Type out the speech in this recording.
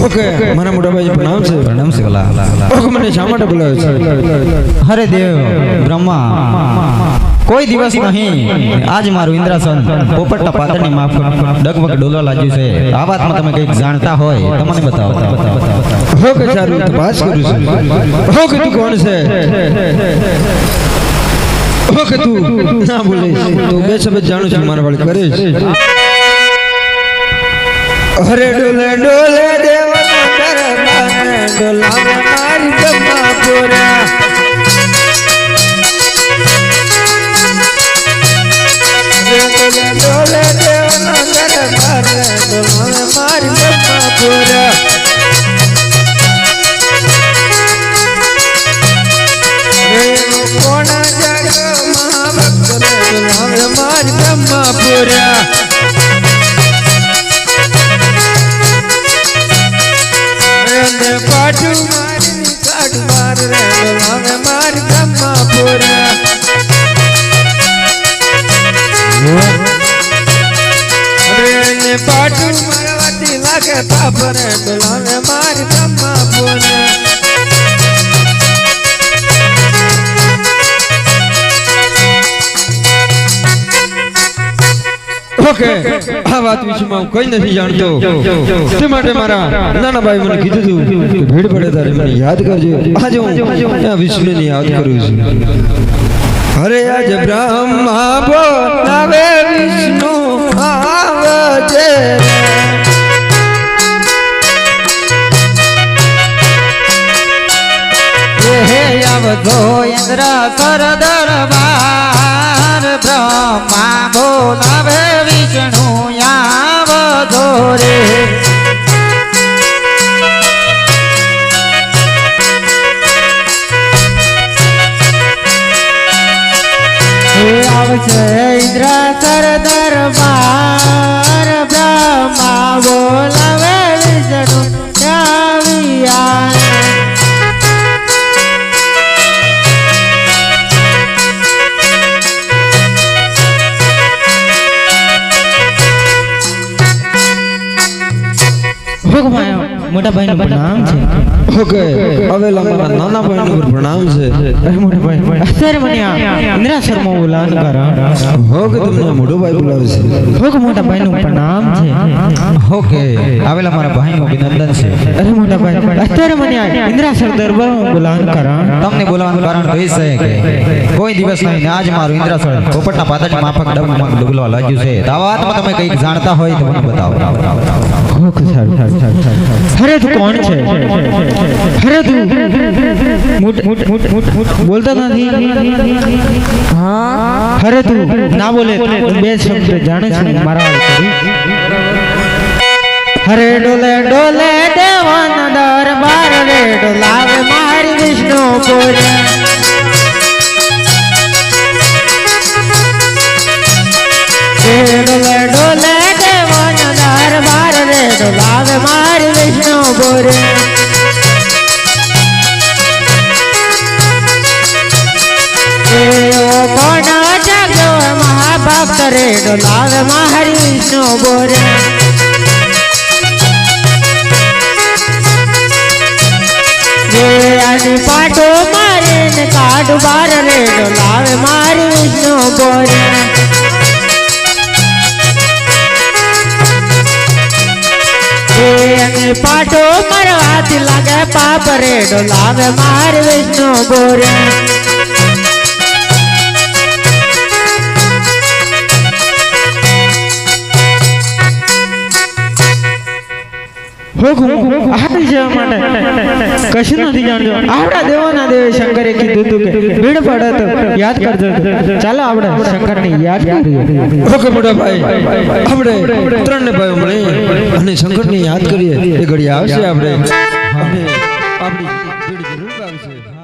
Okay મારા મોટા ભાઈ પ્રણામ છે ભલા ઓકે મને શા માટે બોલાવ્યો છે? હરે દેવ બ્રહ્મા કોઈ દિવસ નહીં આજ મારું ઇન્દ્રાસન પોપટના પાતળની માફ ડગમગ ડોલવા લાગ્યું છે. આ વાતમાં તમે કંઈક જાણતા હોય તો મને બતાવો. ઓકે સારું તપાસ કરું છું. ઓકે તું કોણ છે? ઓકે તું ના બોલીશ તો બે શબ્દ જાણું છું મારા વાળી કરીશ. અરે ડોલે ડોલે દેવનો દરબાર ડોલાવે મારી બ્રહ્માપુરા. ડોલે ડોલે દેવનો દરબાર ડોલાવે મારી બ્રહ્માપુરા. કોણ જાગો મહાભક્ત ડોલાવે મારી બ્રહ્માપુરા. પાટું મારી કાઢ માર રે ડોલાવે મારી બ્રહ્માપુરા. અરે પાટું મારવાથી લાગે પાપ રે ડોલાવે મારી બ્રહ્માપુરા. ઓકે આ વાત વિશેમાં હું કઈ નથી જાણતો તે માટે મારા નાના ભાઈ મને કીધું હતું કે ભીડ પડે તારે મને યાદ કરજો. આજે હું વિષ્ણુને યાદ કરું છું. અરે આજ બ્રહ્મા બોલાવે વિષ્ણુ આવજે. હે આવજો ઇન્દ્ર સર દરબાર બ્રહ્મા બોલાવે વિષ્ણુ આવજો રે. આવશે ઇન્દ્ર સર દરબાર બ્રહ્મા બોલાવે વિષ્ણુ આવ્યા. મોટા ભાઈ નું પ્રણામ છે. ઓકે આવેલા મારા નાના ભાઈ નું પ્રણામ છે. અરે મોટા ભાઈ અત્યારે મને ઇન્દ્રાસર માં બોલાન કરા. ઓકે તમને મોટો ભાઈ બોલાવે છે. ઓકે મોટા ભાઈ નું પ્રણામ છે. ઓકે આવેલા મારા ભાઈ નું અભિનંદન છે. અરે મોટા ભાઈ અત્યારે મને ઇન્દ્રાસર દરબાર માં બોલાન કરા. તમને બોલાવવાનું કારણ તો એ છે કે કોઈ દિવસ નહીં આજ મારું ઇન્દ્રાસર પોપટના પાતળની માફક ડગમગ ડગલવા લાગ્યું છે. આ વાતમાં તમે કંઈક જાણતા હોય તો મને બતાવો. ઓકે સારું. અરે તું કોણ છે? અરે તું બોલતા નથી. હા અરે તું ના બોલે બે શબ્દ જાણે છે મારા. અરે ડોલે ડોલે દેવાના દરબાર રે ડોલાવે મારી વિષ્ણુપુરા. ડોલે ડોલે દેવાના દરબાર રે ડોલાવે મારી વિષ્ણુપુરા. કોણ જાગ્યો મહાભક્ત રે ડોલાવે મારી વિષ્ણુપુરા. પાટો મારે ને કાઢ બાર રે ડોલાવે મારી વિષ્ણુપુરા. પાટો મારવાથી લાગે પાપ રે ડોલાવે મારી વિષ્ણુપુરા. કશું નથી જાણજો. આપડા દેવાના દેવે શંકરે કીધું હતું કે ભીડ પડે તો યાદ કરજો. ચાલો આપણે શંકર ને યાદ કરીએ. ઓકે મોટા ભાઈ આપણે ત્રણને ભાઈઓ મળી અને શંકર ને યાદ કરીએ. એ ઘડી આવશે આપણે અને આપણી ભીડ જરૂર આવશે.